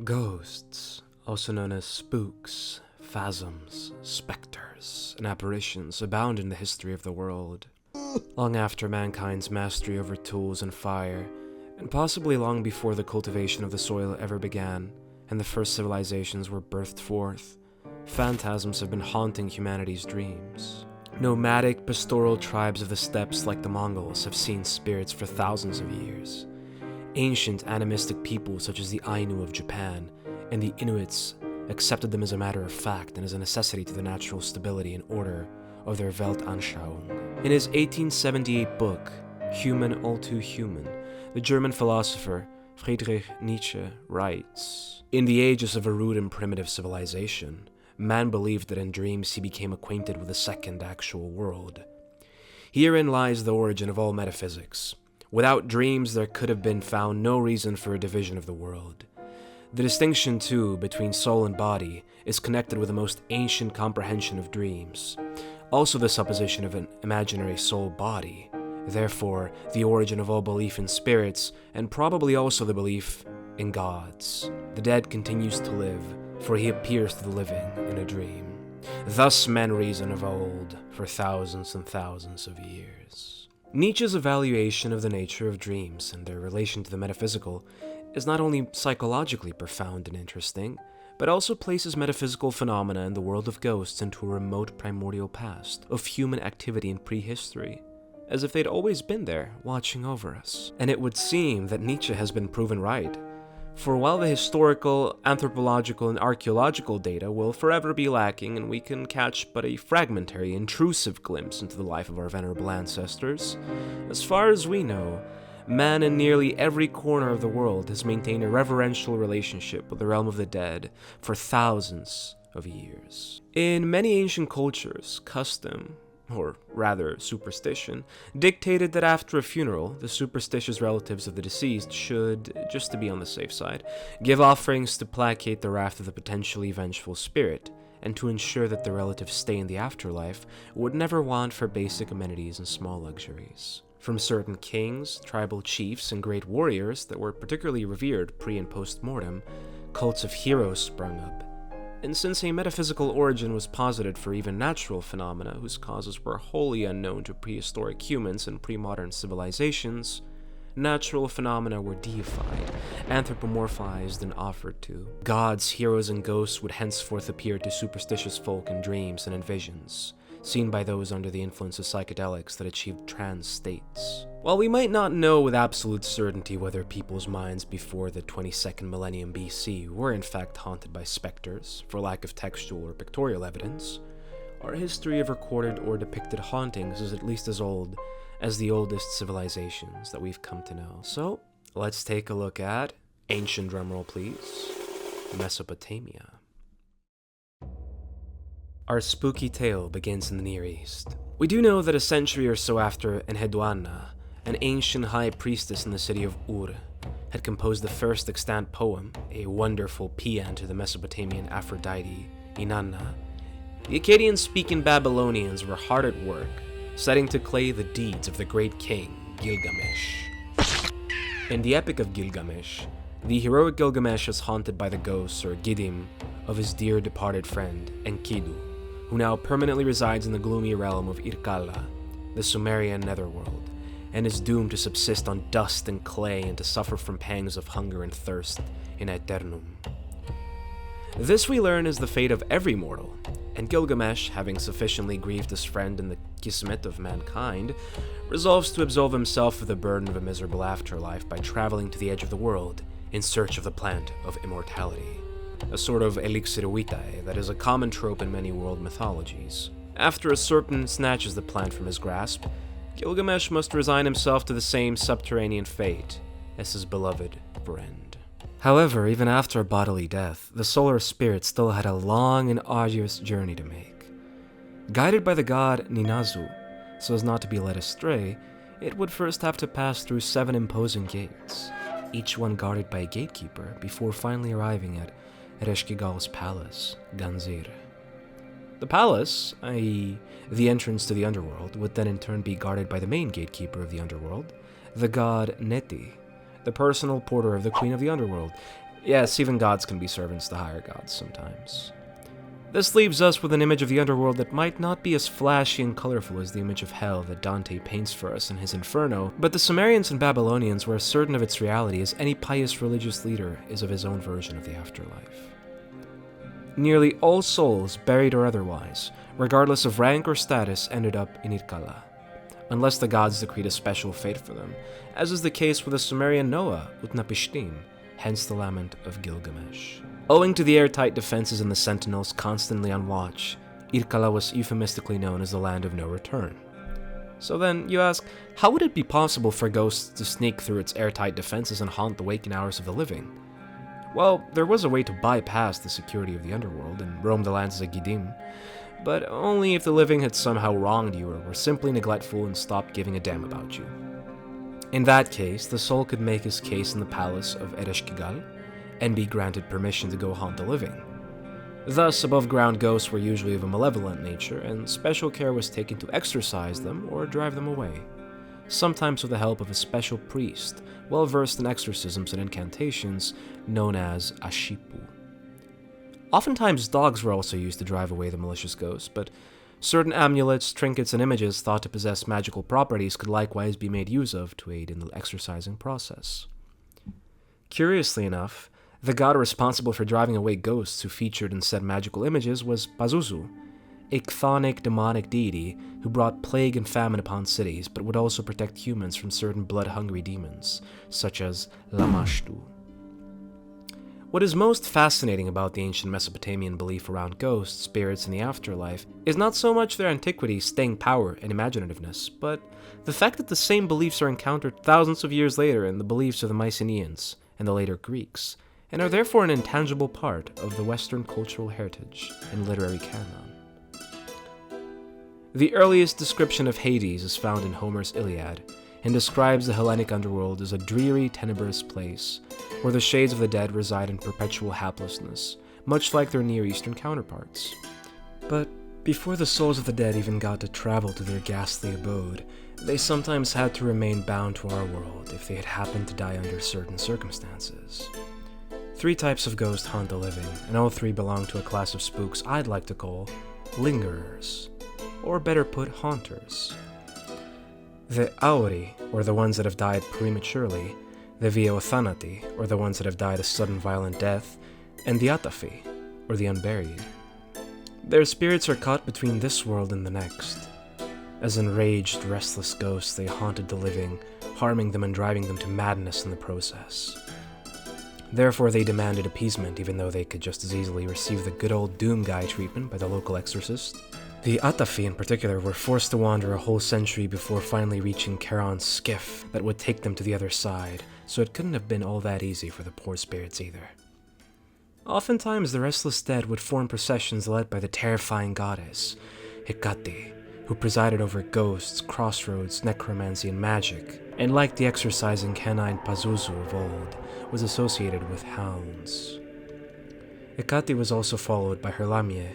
Ghosts, also known as spooks, phantoms, specters, and apparitions, abound in the history of the world. Long after mankind's mastery over tools and fire, and possibly long before the cultivation of the soil ever began, and the first civilizations were birthed forth, phantasms have been haunting humanity's dreams. Nomadic, pastoral tribes of the steppes like the Mongols have seen spirits for thousands of years. Ancient animistic peoples such as the Ainu of Japan and the Inuits accepted them as a matter of fact and as a necessity to the natural stability and order of their Weltanschauung. In his 1878 book, Human All Too Human, the German philosopher Friedrich Nietzsche writes, "In the ages of a rude and primitive civilization, man believed that in dreams he became acquainted with a second actual world. Herein lies the origin of all metaphysics. Without dreams, there could have been found no reason for a division of the world. The distinction, too, between soul and body is connected with the most ancient comprehension of dreams. Also the supposition of an imaginary soul-body, therefore the origin of all belief in spirits, and probably also the belief in gods. The dead continues to live, for he appears to the living in a dream. Thus men reason of old, for thousands and thousands of years." Nietzsche's evaluation of the nature of dreams and their relation to the metaphysical is not only psychologically profound and interesting, but also places metaphysical phenomena in the world of ghosts into a remote primordial past of human activity in prehistory, as if they'd always been there, watching over us. And it would seem that Nietzsche has been proven right. For while the historical, anthropological, and archaeological data will forever be lacking and we can catch but a fragmentary, intrusive glimpse into the life of our venerable ancestors, as far as we know, man in nearly every corner of the world has maintained a reverential relationship with the realm of the dead for thousands of years. In many ancient cultures, custom, or rather superstition, dictated that after a funeral, the superstitious relatives of the deceased should, just to be on the safe side, give offerings to placate the wrath of the potentially vengeful spirit, and to ensure that the relative's stay in the afterlife would never want for basic amenities and small luxuries. From certain kings, tribal chiefs, and great warriors that were particularly revered pre- and post-mortem, cults of heroes sprung up. And since a metaphysical origin was posited for even natural phenomena whose causes were wholly unknown to prehistoric humans and pre-modern civilizations, natural phenomena were deified, anthropomorphized, and offered to. Gods, heroes, and ghosts would henceforth appear to superstitious folk in dreams and in visions, seen by those under the influence of psychedelics that achieved trance states. While we might not know with absolute certainty whether people's minds before the 22nd millennium BC were in fact haunted by specters, for lack of textual or pictorial evidence, our history of recorded or depicted hauntings is at least as old as the oldest civilizations that we've come to know. So, let's take a look at, ancient drumroll please, Mesopotamia. Our spooky tale begins in the Near East. We do know that a century or so after Enheduanna, an ancient high priestess in the city of Ur, had composed the first extant poem, a wonderful paean to the Mesopotamian Aphrodite, Inanna, the Akkadian-speaking Babylonians were hard at work, setting to clay the deeds of the great king, Gilgamesh. In the Epic of Gilgamesh, the heroic Gilgamesh is haunted by the ghosts, or Giddim, of his dear departed friend, Enkidu, who now permanently resides in the gloomy realm of Irkalla, the Sumerian netherworld, and is doomed to subsist on dust and clay and to suffer from pangs of hunger and thirst in Aeternum. This we learn is the fate of every mortal, and Gilgamesh, having sufficiently grieved his friend in the kismet of mankind, resolves to absolve himself of the burden of a miserable afterlife by traveling to the edge of the world in search of the plant of immortality, a sort of elixir vitae that is a common trope in many world mythologies. After a serpent snatches the plant from his grasp, Gilgamesh must resign himself to the same subterranean fate as his beloved friend. However, even after bodily death, the solar spirit still had a long and arduous journey to make. Guided by the god Ninazu, so as not to be led astray, it would first have to pass through 7 imposing gates, each one guarded by a gatekeeper, before finally arriving at Ereshkigal's palace, Ganzir. The palace, i.e. the entrance to the underworld, would then in turn be guarded by the main gatekeeper of the underworld, the god Neti, the personal porter of the Queen of the Underworld, Yes, even gods can be servants to higher gods sometimes. This leaves us with an image of the underworld that might not be as flashy and colorful as the image of hell that Dante paints for us in his Inferno, but the Sumerians and Babylonians were as certain of its reality as any pious religious leader is of his own version of the afterlife. Nearly all souls, buried or otherwise, regardless of rank or status, ended up in Irkalla, unless the gods decreed a special fate for them, as is the case with the Sumerian Noah, Utnapishtim, hence the lament of Gilgamesh. Owing to the airtight defenses and the sentinels constantly on watch, Irkalla was euphemistically known as the land of no return. So then, you ask, how would it be possible for ghosts to sneak through its airtight defenses and haunt the waking hours of the living? Well, there was a way to bypass the security of the underworld and roam the lands as a Gidim, but only if the living had somehow wronged you or were simply neglectful and stopped giving a damn about you. In that case, the soul could make his case in the palace of Ereshkigal and be granted permission to go haunt the living. Thus, above-ground ghosts were usually of a malevolent nature, and special care was taken to exorcise them or drive them away, sometimes with the help of a special priest, well-versed in exorcisms and incantations, known as Ashipu. Oftentimes, dogs were also used to drive away the malicious ghosts, but certain amulets, trinkets, and images thought to possess magical properties could likewise be made use of to aid in the exorcising process. Curiously enough, the god responsible for driving away ghosts who featured in said magical images was Pazuzu, a chthonic demonic deity who brought plague and famine upon cities, but would also protect humans from certain blood-hungry demons, such as Lamashtu. What is most fascinating about the ancient Mesopotamian belief around ghosts, spirits, and the afterlife is not so much their antiquity, staying power, and imaginativeness, but the fact that the same beliefs are encountered thousands of years later in the beliefs of the Mycenaeans and the later Greeks, and are therefore an intangible part of the Western cultural heritage and literary canon. The earliest description of Hades is found in Homer's Iliad, and describes the Hellenic underworld as a dreary, tenebrous place, where the shades of the dead reside in perpetual haplessness, much like their Near Eastern counterparts. But before the souls of the dead even got to travel to their ghastly abode, they sometimes had to remain bound to our world if they had happened to die under certain circumstances. 3 types of ghosts haunt the living, and all 3 belong to a class of spooks I'd like to call lingerers, or better put, haunters. The Auri, or the ones that have died prematurely, the Vioothanati, or the ones that have died a sudden violent death, and the Atafi, or the unburied. Their spirits are caught between this world and the next. As enraged, restless ghosts, they haunted the living, harming them and driving them to madness in the process. Therefore, they demanded appeasement, even though they could just as easily receive the good old doom guy treatment by the local exorcist. The Atafi in particular were forced to wander a whole century before finally reaching Charon's skiff that would take them to the other side, so it couldn't have been all that easy for the poor spirits either. Oftentimes, the restless dead would form processions led by the terrifying goddess, Hecate, who presided over ghosts, crossroads, necromancy, and magic, and like the exorcising canine Pazuzu of old, was associated with hounds. Hecate was also followed by her Lamie,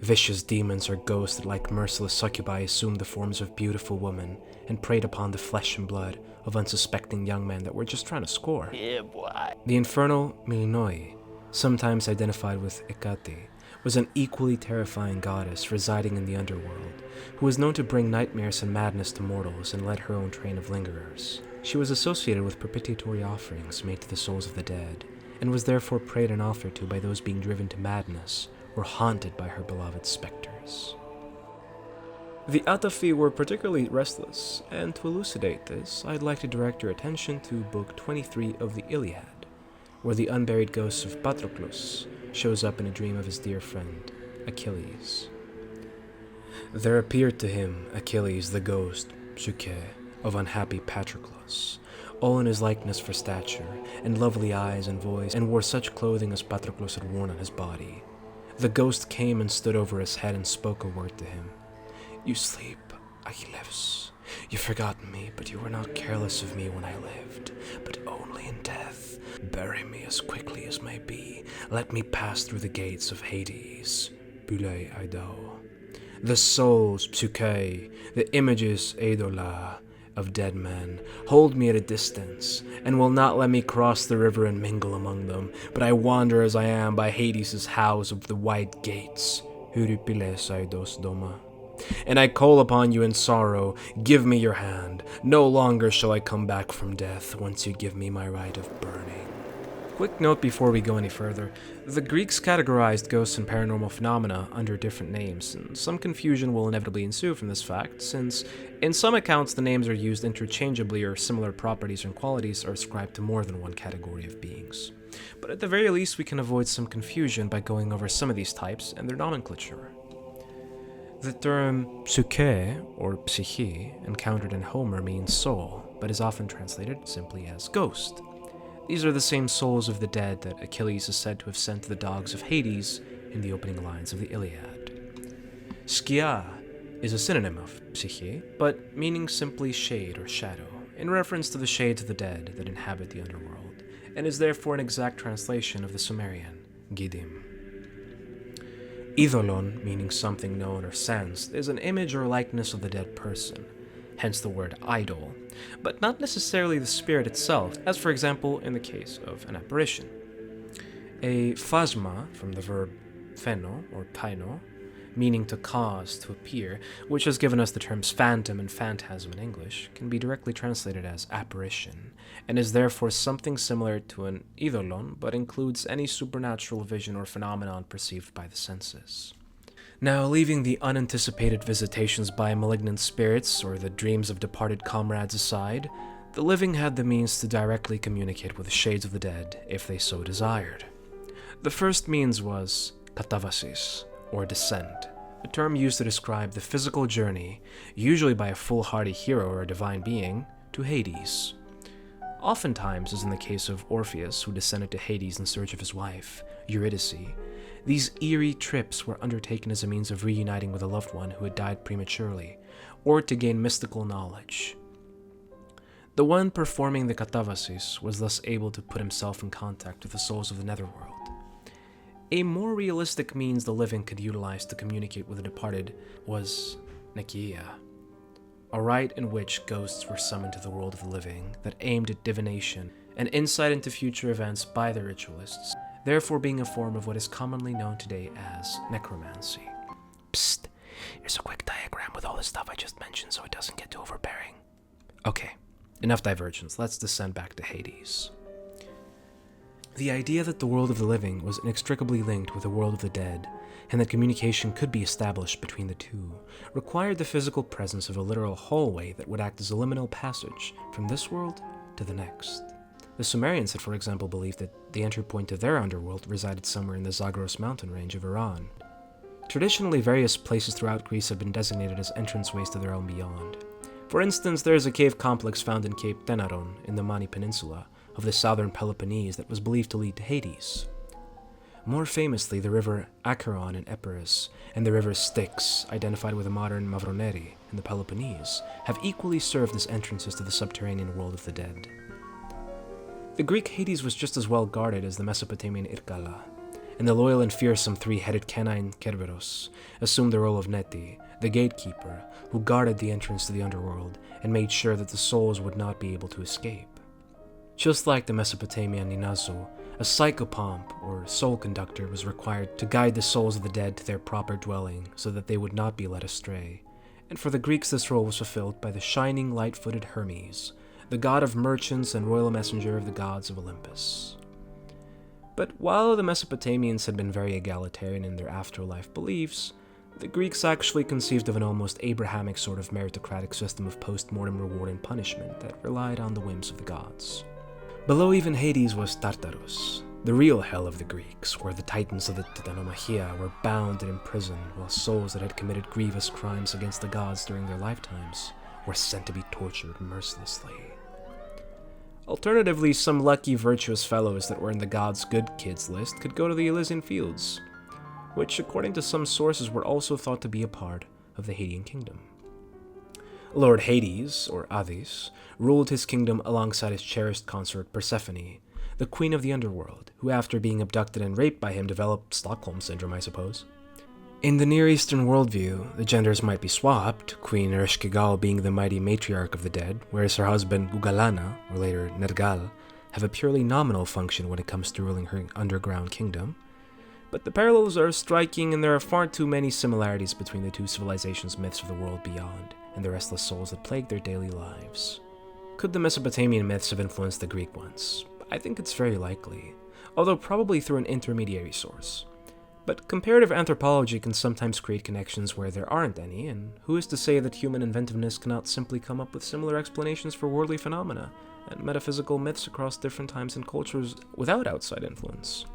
vicious demons or ghosts that, like merciless succubi, assumed the forms of beautiful women and preyed upon the flesh and blood of unsuspecting young men that were just trying to score. Yeah, boy. The infernal Milinoi, sometimes identified with Hecate, was an equally terrifying goddess residing in the underworld, who was known to bring nightmares and madness to mortals and led her own train of lingerers. She was associated with propitiatory offerings made to the souls of the dead, and was therefore prayed and offered to by those being driven to madness or haunted by her beloved specters. The Atafi were particularly restless, and to elucidate this, I'd like to direct your attention to Book 23 of the Iliad, where the unburied ghost of Patroclus shows up in a dream of his dear friend, Achilles. There appeared to him, Achilles, the ghost, Psyche, of unhappy Patroclus, all in his likeness for stature, and lovely eyes and voice, and wore such clothing as Patroclus had worn on his body. The ghost came and stood over his head and spoke a word to him. "You sleep, Achilles. You forgot me, but you were not careless of me when I lived, but only in death. Bury me as quickly as may be. Let me pass through the gates of Hades. Bule Ido. The souls, Psyche, the images, Eidola, of dead men hold me at a distance, and will not let me cross the river and mingle among them, but I wander as I am by Hades' house of the white gates. And I call upon you in sorrow, give me your hand. No longer shall I come back from death once you give me my right of burning. Quick note before we go any further, the Greeks categorized ghosts and paranormal phenomena under different names, and some confusion will inevitably ensue from this fact, since in some accounts the names are used interchangeably or similar properties and qualities are ascribed to more than one category of beings. But at the very least we can avoid some confusion by going over some of these types and their nomenclature. The term psyche, or psyche, encountered in Homer means soul, but is often translated simply as ghost. These are the same souls of the dead that Achilles is said to have sent to the dogs of Hades in the opening lines of the Iliad. Skia is a synonym of psyche, but meaning simply shade or shadow, in reference to the shades of the dead that inhabit the underworld, and is therefore an exact translation of the Sumerian Gidim. Eidolon, meaning something known or sensed, is an image or likeness of the dead person, hence the word idol, but not necessarily the spirit itself, as for example in the case of an apparition. A phasma, from the verb pheno or paino, meaning to cause, to appear, which has given us the terms phantom and phantasm in English, can be directly translated as apparition, and is therefore something similar to an eidolon, but includes any supernatural vision or phenomenon perceived by the senses. Now, leaving the unanticipated visitations by malignant spirits or the dreams of departed comrades aside, the living had the means to directly communicate with the shades of the dead if they so desired. The first means was katavasis, or descent, a term used to describe the physical journey, usually by a foolhardy hero or a divine being, to Hades. Oftentimes, as in the case of Orpheus, who descended to Hades in search of his wife, Eurydice, these eerie trips were undertaken as a means of reuniting with a loved one who had died prematurely, or to gain mystical knowledge. The one performing the katavasis was thus able to put himself in contact with the souls of the netherworld. A more realistic means the living could utilize to communicate with the departed was nekia, a rite in which ghosts were summoned to the world of the living that aimed at divination and insight into future events by the ritualists, therefore being a form of what is commonly known today as necromancy. Psst, here's a quick diagram with all the stuff I just mentioned so it doesn't get too overbearing. Okay, enough divergence, let's descend back to Hades. The idea that the world of the living was inextricably linked with the world of the dead, and that communication could be established between the two, required the physical presence of a literal hallway that would act as a liminal passage from this world to the next. The Sumerians had, for example, believed that the entry point to their underworld resided somewhere in the Zagros mountain range of Iran. Traditionally, various places throughout Greece have been designated as entranceways to the realm beyond. For instance, there is a cave complex found in Cape Tenaron in the Mani Peninsula of the southern Peloponnese that was believed to lead to Hades. More famously, the river Acheron in Epirus and the river Styx, identified with the modern Mavroneri in the Peloponnese, have equally served as entrances to the subterranean world of the dead. The Greek Hades was just as well guarded as the Mesopotamian Irkala, and the loyal and fearsome three-headed canine Kerberos assumed the role of Neti, the gatekeeper, who guarded the entrance to the underworld and made sure that the souls would not be able to escape. Just like the Mesopotamian Ninazo, a psychopomp, or soul conductor, was required to guide the souls of the dead to their proper dwelling so that they would not be led astray. And for the Greeks this role was fulfilled by the shining light-footed Hermes, the god of merchants and royal messenger of the gods of Olympus. But while the Mesopotamians had been very egalitarian in their afterlife beliefs, the Greeks actually conceived of an almost Abrahamic sort of meritocratic system of post-mortem reward and punishment that relied on the whims of the gods. Below even Hades was Tartarus, the real hell of the Greeks, where the titans of the Titanomachia were bound and imprisoned, while souls that had committed grievous crimes against the gods during their lifetimes were sent to be tortured mercilessly. Alternatively, some lucky virtuous fellows that were in the gods' good kids list could go to the Elysian Fields, which according to some sources were also thought to be a part of the Hadean kingdom. Lord Hades, or Hades, ruled his kingdom alongside his cherished consort Persephone, the queen of the underworld, who after being abducted and raped by him developed Stockholm Syndrome, I suppose. In the Near Eastern worldview, the genders might be swapped, Queen Ereshkigal being the mighty matriarch of the dead, whereas her husband Ugalana, or later Nergal, have a purely nominal function when it comes to ruling her underground kingdom. But the parallels are striking, and there are far too many similarities between the two civilizations' myths of the world beyond, and the restless souls that plague their daily lives. Could the Mesopotamian myths have influenced the Greek ones? I think it's very likely, although probably through an intermediary source. But comparative anthropology can sometimes create connections where there aren't any, and who is to say that human inventiveness cannot simply come up with similar explanations for worldly phenomena and metaphysical myths across different times and cultures without outside influence?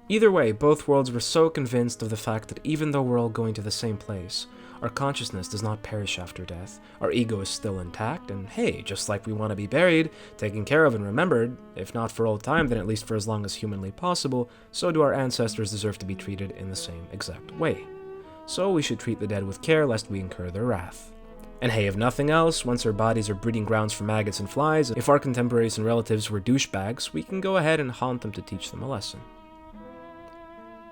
Either way, both worlds were so convinced of the fact that even though we're all going to the same place, our consciousness does not perish after death, our ego is still intact, and hey, just like we want to be buried, taken care of and remembered, if not for all time, then at least for as long as humanly possible, so do our ancestors deserve to be treated in the same exact way. So we should treat the dead with care lest we incur their wrath. And hey, if nothing else, once our bodies are breeding grounds for maggots and flies, if our contemporaries and relatives were douchebags, we can go ahead and haunt them to teach them a lesson.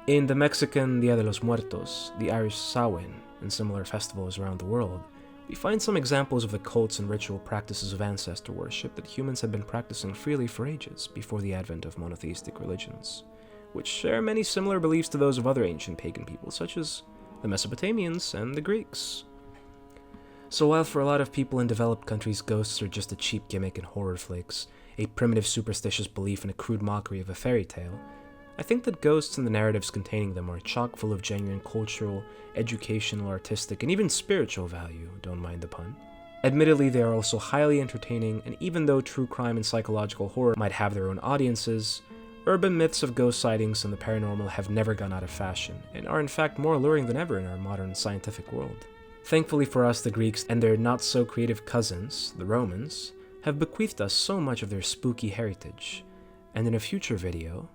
In the Mexican Dia de los Muertos, the Irish Samhain, and similar festivals around the world, we find some examples of the cults and ritual practices of ancestor worship that humans have been practicing freely for ages before the advent of monotheistic religions, which share many similar beliefs to those of other ancient pagan peoples, such as the Mesopotamians and the Greeks. So while for a lot of people in developed countries ghosts are just a cheap gimmick in horror flicks, a primitive superstitious belief and a crude mockery of a fairy tale, I think that ghosts and the narratives containing them are chock full of genuine cultural, educational, artistic, and even spiritual value, don't mind the pun. Admittedly, they are also highly entertaining, and even though true crime and psychological horror might have their own audiences, urban myths of ghost sightings and the paranormal have never gone out of fashion, and are in fact more alluring than ever in our modern scientific world. Thankfully for us, the Greeks and their not-so-creative cousins, the Romans, have bequeathed us so much of their spooky heritage, and in a future video,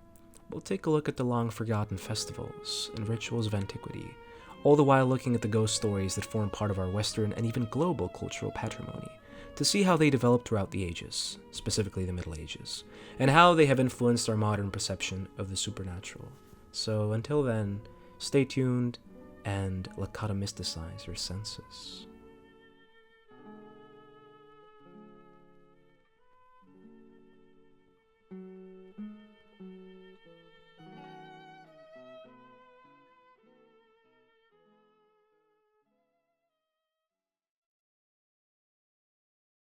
we'll take a look at the long-forgotten festivals and rituals of antiquity, all the while looking at the ghost stories that form part of our Western and even global cultural patrimony, to see how they developed throughout the ages, specifically the Middle Ages, and how they have influenced our modern perception of the supernatural. So until then, stay tuned and lecata mysticize your senses.